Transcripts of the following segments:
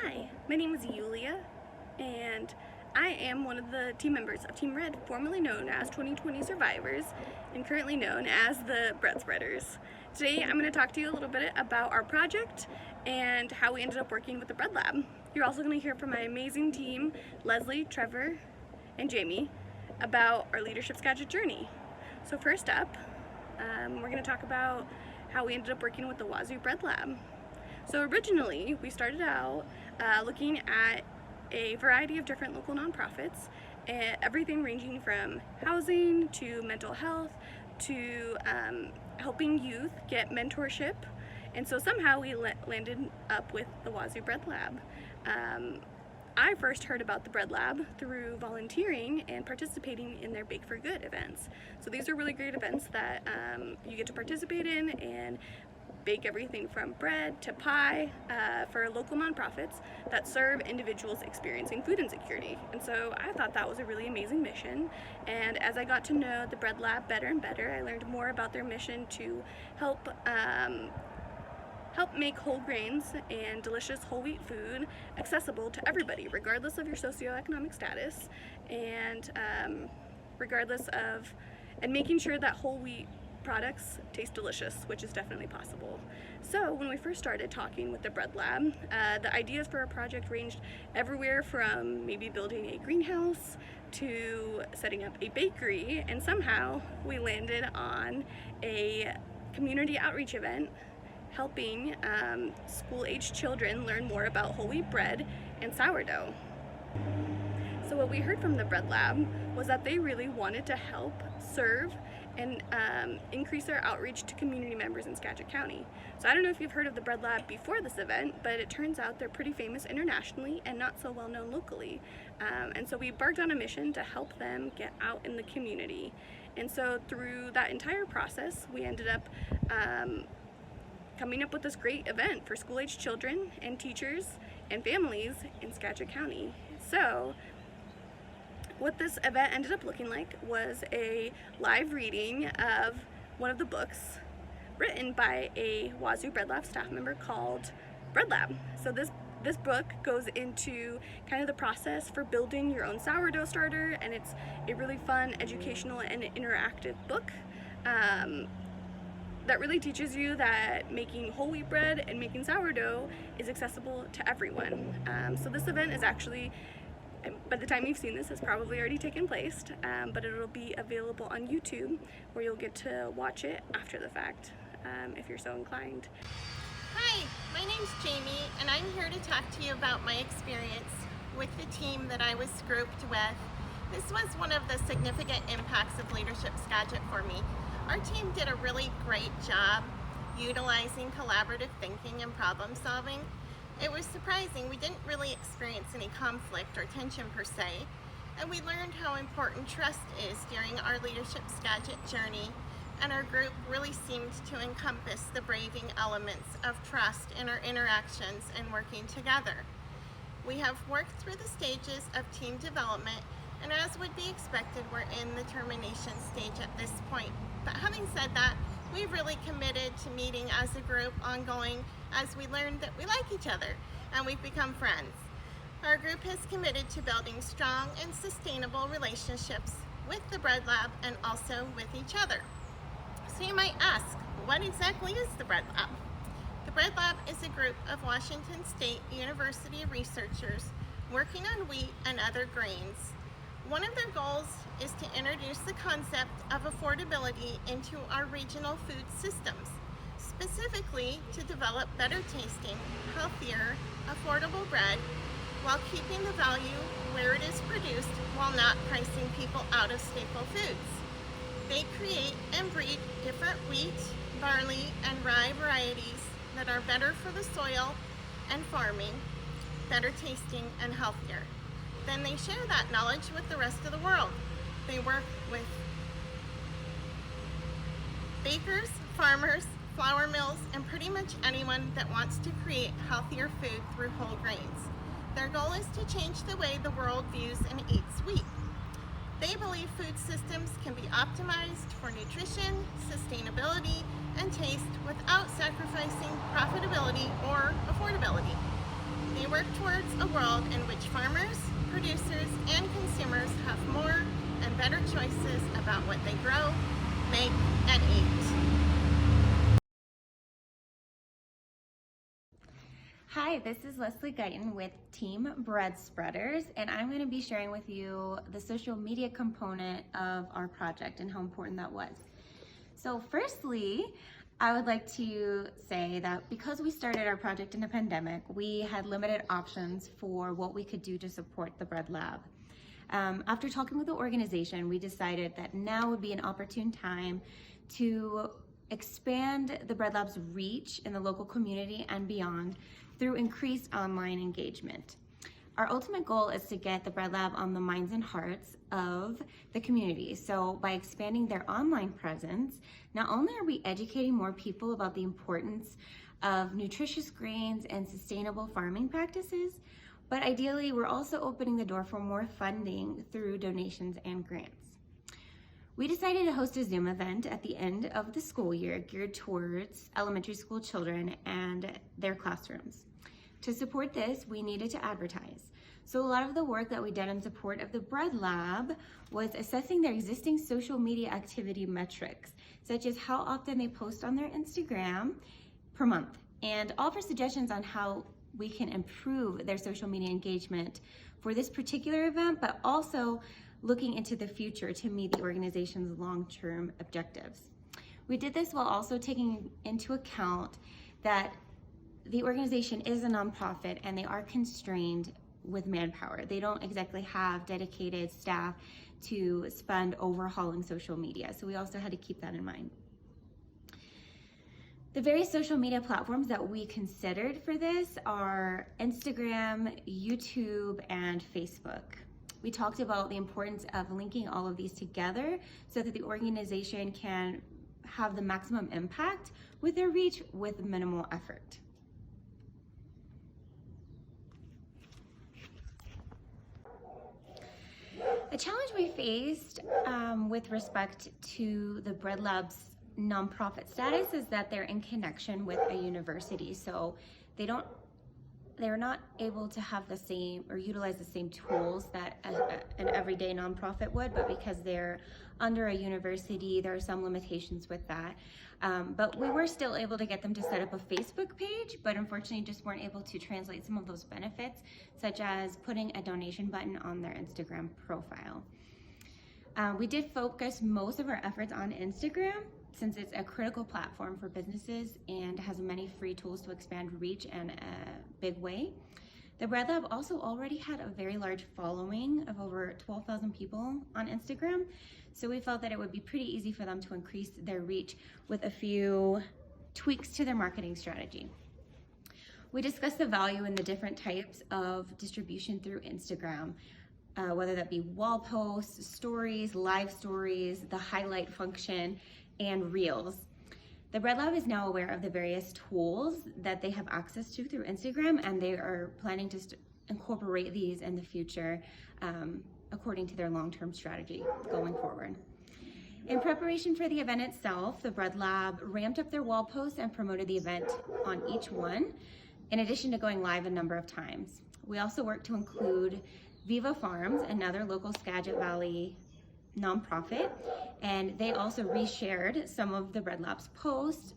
Hi, my name is Yulia, and I am one of the team members of Team Red, formerly known as 2020 Survivors, and currently known as the Bread Spreaders. Today I'm going to talk to you a little bit about our project and how we ended up working with the Bread Lab. You're also going to hear from my amazing team, Leslie, Trevor, and Jamie, about our Leadership Skagit journey. So first up, we're going to talk about how we ended up working with the Wazoo Bread Lab. So originally, we started out looking at a variety of different local nonprofits, everything ranging from housing to mental health to helping youth get mentorship. And so somehow we landed up with the Wazoo Bread Lab. I first heard about the Bread Lab through volunteering and participating in their Bake for Good events. So these are really great events that you get to participate in and bake everything from bread to pie for local nonprofits that serve individuals experiencing food insecurity. And so I thought that was a really amazing mission. And as I got to know the Bread Lab better and better, I learned more about their mission to help make whole grains and delicious whole wheat food accessible to everybody, regardless of your socioeconomic status, and making sure that whole wheat products taste delicious, which is definitely possible. So when we first started talking with the Bread Lab, the ideas for our project ranged everywhere from maybe building a greenhouse to setting up a bakery, and somehow we landed on a community outreach event helping school-aged children learn more about whole wheat bread and sourdough. So what we heard from the Bread Lab was that they really wanted to help serve and increase their outreach to community members in Skagit County. So I don't know if you've heard of the Bread Lab before this event, but it turns out they're pretty famous internationally and not so well known locally. And so we embarked on a mission to help them get out in the community. And so through that entire process, we ended up coming up with this great event for school-aged children and teachers and families in Skagit County. So what this event ended up looking like was a live reading of one of the books written by a Wazoo Bread Lab staff member called Bread Lab. So this book goes into kind of the process for building your own sourdough starter, and it's a really fun, educational, and interactive book that really teaches you that making whole wheat bread and making sourdough is accessible to everyone. So this event is actually, by the time you've seen this, has probably already taken place, but it'll be available on YouTube where you'll get to watch it after the fact, if you're so inclined. Hi, my name's Jamie, and I'm here to talk to you about my experience with the team that I was grouped with. This was one of the significant impacts of Leadership Skagit for me. Our team did a really great job utilizing collaborative thinking and problem solving. It was surprising. We didn't really experience any conflict or tension per se, and we learned how important trust is during our Leadership Skagit journey, and our group really seemed to encompass the braving elements of trust in our interactions and working together. We have worked through the stages of team development, and as would be expected, we're in the termination stage at this point. But having said that, we've really committed to meeting as a group ongoing as we learned that we like each other and we've become friends. Our group has committed to building strong and sustainable relationships with the Bread Lab and also with each other. So you might ask, what exactly is the Bread Lab? The Bread Lab is a group of Washington State University researchers working on wheat and other grains. One of their goals is to introduce the concept of affordability into our regional food systems, specifically to develop better tasting, healthier, affordable bread while keeping the value where it is produced while not pricing people out of staple foods. They create and breed different wheat, barley, and rye varieties that are better for the soil and farming, better tasting, and healthier. Then they share that knowledge with the rest of the world. They work with bakers, farmers, flour mills, and pretty much anyone that wants to create healthier food through whole grains. Their goal is to change the way the world views and eats wheat. They believe food systems can be optimized for nutrition, sustainability, and taste without sacrificing profitability or affordability. They work towards a world in which farmers, producers, and consumers have more and better choices about what they grow, make, and eat. Hi, this is Leslie Guyton with Team Bread Spreaders, and I'm going to be sharing with you the social media component of our project and how important that was. So firstly, I would like to say that because we started our project in a pandemic, we had limited options for what we could do to support the Bread Lab. After talking with the organization, we decided that now would be an opportune time to expand the Bread Lab's reach in the local community and beyond through increased online engagement. Our ultimate goal is to get the Bread Lab on the minds and hearts of the community. So by expanding their online presence, not only are we educating more people about the importance of nutritious grains and sustainable farming practices, but ideally we're also opening the door for more funding through donations and grants. We decided to host a Zoom event at the end of the school year geared towards elementary school children and their classrooms. To support this, we needed to advertise. So a lot of the work that we did in support of the Bread Lab was assessing their existing social media activity metrics, such as how often they post on their Instagram per month, and offer suggestions on how we can improve their social media engagement for this particular event, but also looking into the future to meet the organization's long-term objectives. We did this while also taking into account that the organization is a nonprofit and they are constrained with manpower. They don't exactly have dedicated staff to spend overhauling social media, so we also had to keep that in mind. The various social media platforms that we considered for this are Instagram, YouTube, and Facebook. We talked about the importance of linking all of these together so that the organization can have the maximum impact with their reach with minimal effort. A challenge we faced with respect to the Bread Lab's nonprofit status is that they're in connection with a university, so they're not able to have the same or utilize the same tools that an everyday nonprofit would, but because they're under a university, there are some limitations with that. But we were still able to get them to set up a Facebook page, but unfortunately just weren't able to translate some of those benefits, such as putting a donation button on their Instagram profile. We did focus most of our efforts on Instagram, since it's a critical platform for businesses and has many free tools to expand reach in a big way. The Bread Lab also already had a very large following of over 12,000 people on Instagram, so we felt that it would be pretty easy for them to increase their reach with a few tweaks to their marketing strategy. We discussed the value in the different types of distribution through Instagram, whether that be wall posts, stories, live stories, the highlight function, and Reels. The Bread Lab is now aware of the various tools that they have access to through Instagram, and they are planning to incorporate these in the future according to their long-term strategy going forward. In preparation for the event itself, the Bread Lab ramped up their wall posts and promoted the event on each one, in addition to going live a number of times. We also worked to include Viva Farms, another local Skagit Valley nonprofit, and they also reshared some of the Bread Lab's posts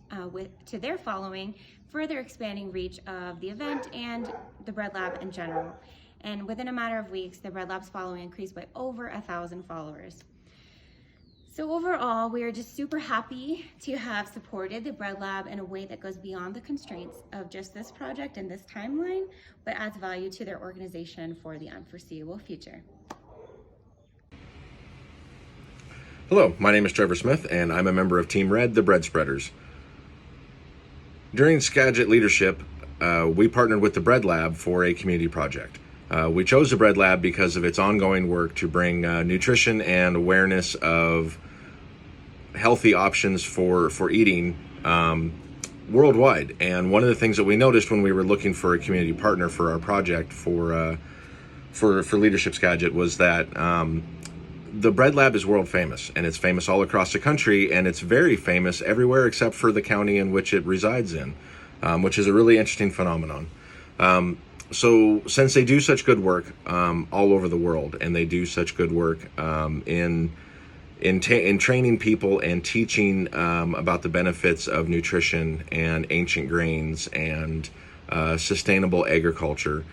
to their following, further expanding reach of the event and the Bread Lab in general. And within a matter of weeks, the Bread Lab's following increased by over 1,000 followers. So overall, we are just super happy to have supported the Bread Lab in a way that goes beyond the constraints of just this project and this timeline, but adds value to their organization for the unforeseeable future. Hello, my name is Trevor Smith, and I'm a member of Team Red, the Bread Spreaders. During Skagit leadership, we partnered with the Bread Lab for a community project. We chose the Bread Lab because of its ongoing work to bring nutrition and awareness of healthy options for eating worldwide. And one of the things that we noticed when we were looking for a community partner for our project for Leadership Skagit was that the Bread Lab is world famous, and it's famous all across the country, and it's very famous everywhere except for the county in which it resides in, which is a really interesting phenomenon. So since they do such good work all over the world, and they do such good work in training people and teaching about the benefits of nutrition and ancient grains and sustainable agriculture,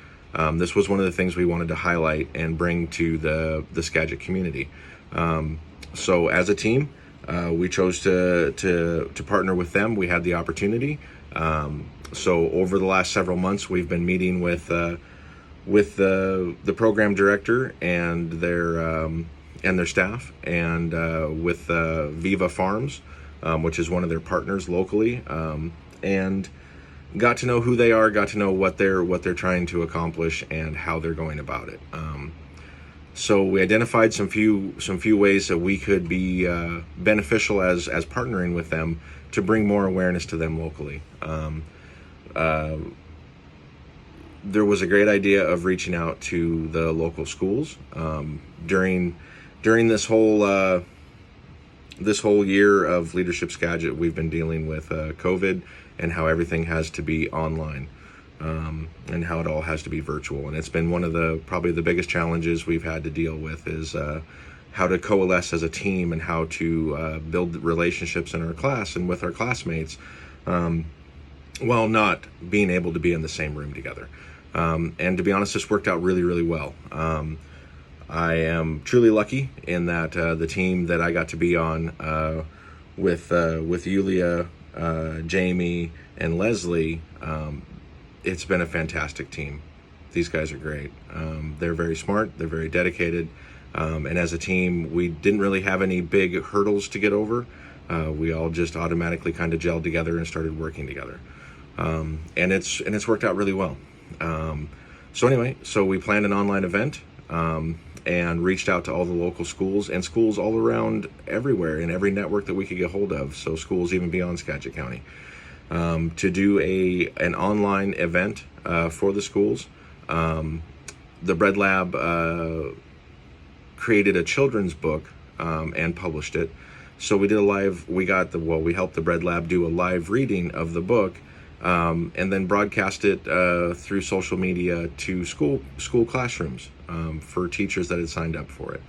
this was one of the things we wanted to highlight and bring to the Skagit community. So as a team, we chose to partner with them. We had the opportunity. So over the last several months, we've been meeting with the program director and their staff, and with Viva Farms, which is one of their partners locally, and got to know who they are, got to know what they're trying to accomplish and how they're going about it. So we identified some few ways that we could be beneficial as partnering with them to bring more awareness to them locally. There was a great idea of reaching out to the local schools during this whole year of Leadership Skagit. We've been dealing with COVID and how everything has to be online, and how it all has to be virtual. And it's been one of probably the biggest challenges we've had to deal with is how to coalesce as a team and how to build relationships in our class and with our classmates, while not being able to be in the same room together. And to be honest, this worked out really, really well. I am truly lucky in that the team that I got to be on with Yulia, Jamie, and Leslie, it's been a fantastic team. These guys are great. They're very smart, they're very dedicated, and as a team, we didn't really have any big hurdles to get over. We all just automatically kind of gelled together and started working together. And it's worked out really well. So we planned an online event, and reached out to all the local schools and schools all around everywhere in every network that we could get hold of. So schools even beyond Skagit County, to do an online event for the schools. The Bread Lab created a children's book and published it. So we did we helped the Bread Lab do a live reading of the book, and then broadcast it through social media to school classrooms for teachers that had signed up for it.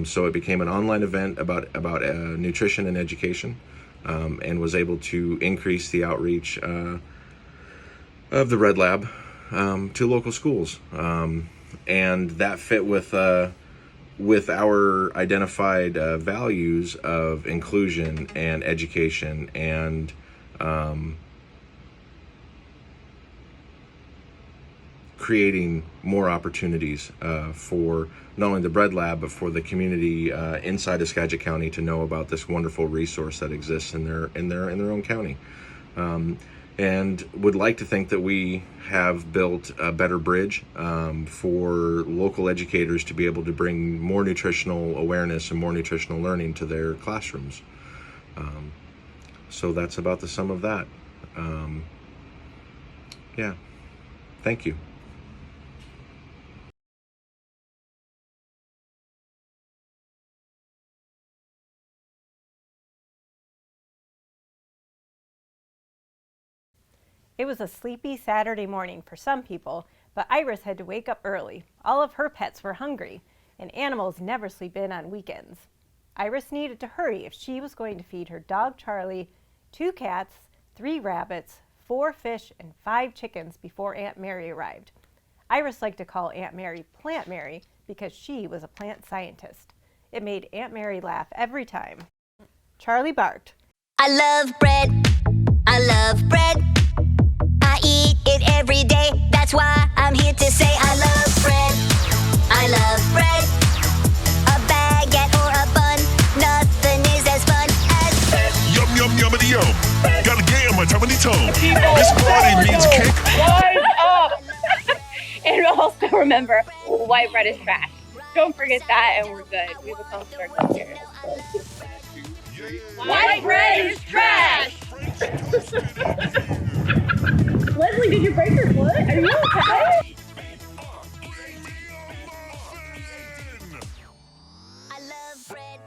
So it became an online event about nutrition and education, and was able to increase the outreach of the Bread Lab to local schools, and that fit with our identified values of inclusion and education and creating more opportunities for not only the Bread Lab, but for the community inside of Skagit County to know about this wonderful resource that exists in their own county. And would like to think that we have built a better bridge for local educators to be able to bring more nutritional awareness and more nutritional learning to their classrooms. So that's about the sum of that. Yeah, thank you. It was a sleepy Saturday morning for some people, but Iris had to wake up early. All of her pets were hungry, and animals never sleep in on weekends. Iris needed to hurry if she was going to feed her dog Charlie, 2 cats, 3 rabbits, 4 fish, and 5 chickens before Aunt Mary arrived. Iris liked to call Aunt Mary Plant Mary because she was a plant scientist. It made Aunt Mary laugh every time. Charlie barked. I love bread. I love bread. I eat it every day. That's why I'm here to say I love bread. I love bread. A baguette or a bun. Nothing is as fun as bread. Yum, yum, yummity yum. Gotta get on my tummy tongue. This party means cake. What's up? And also remember, white bread is trash. Don't forget that and we're good. We've accomplished our goal here. White bread is trash! Leslie, did you break your foot? Are you okay?